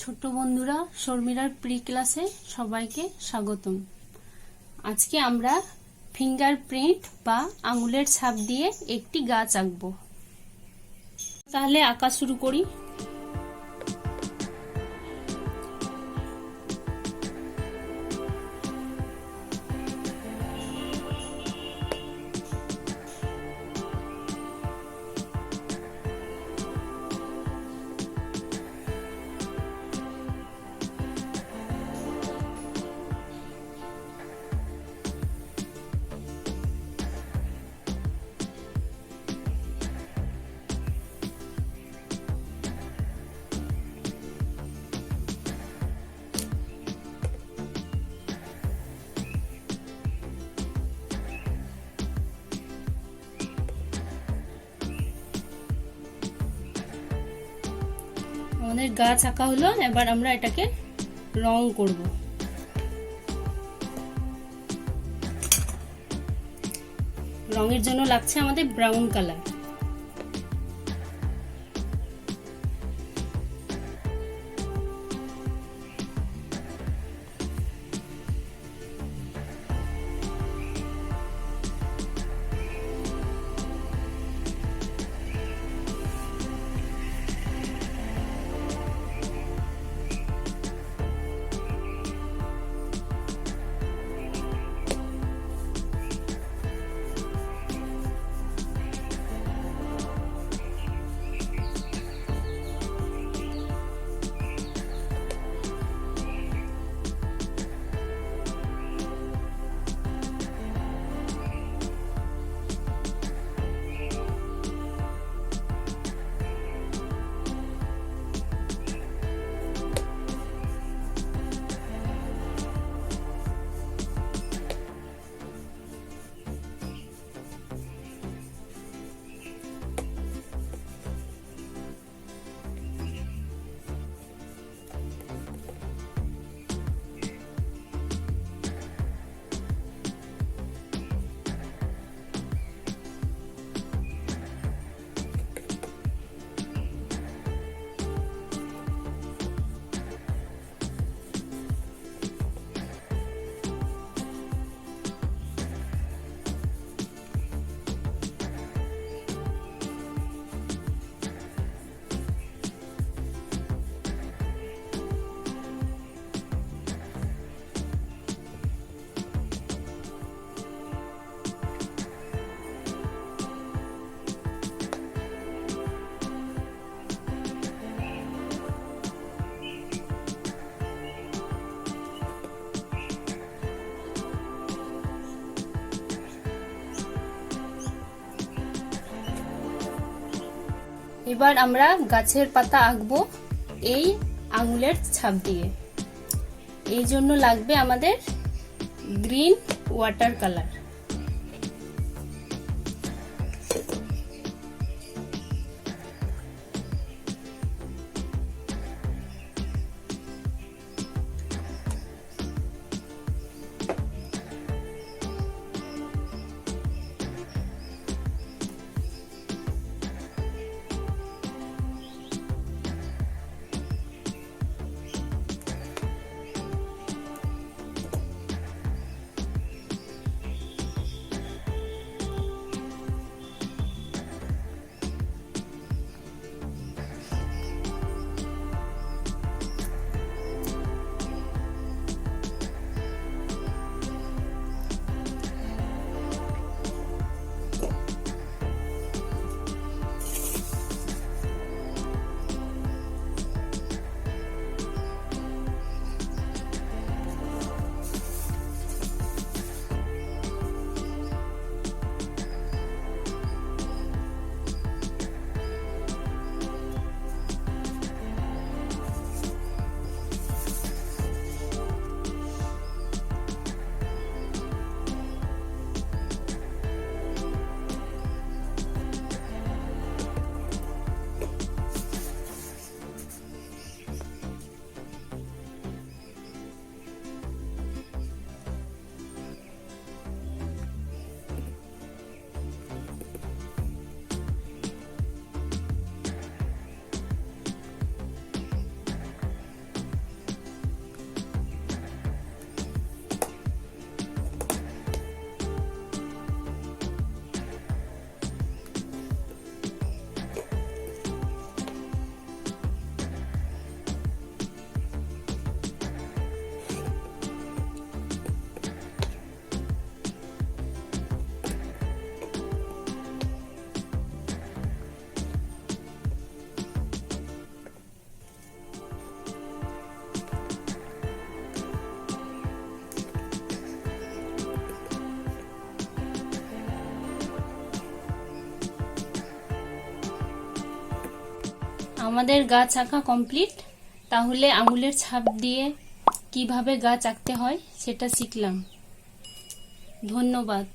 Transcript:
ছোট বন্ধুরা, শর্মিলার প্রি ক্লাসে সবাইকে স্বাগতম। আজকে আমরা ফিঙ্গারপ্রিন্ট বা আঙুলের ছাপ দিয়ে একটি গাছ আঁকবো। তাহলে আঁকা শুরু করি। আমাদের গাছ আঁকা হলো, এবার আমরা এটাকে রং করব। রঙের জন্য লাগছে আমাদের ব্রাউন কালার। এবার আমরা গাছের পাতা আঁকবো এই আঙুলের ছাপ দিয়ে। এই জন্য লাগবে আমাদের গ্রিন ওয়াটার কালার। আমাদের গাছ আঁকা কমপ্লিট। তাহলে আঙুলের ছাপ দিয়ে কিভাবে গাছ আঁকতে হয় সেটা শিখলাম। ধন্যবাদ।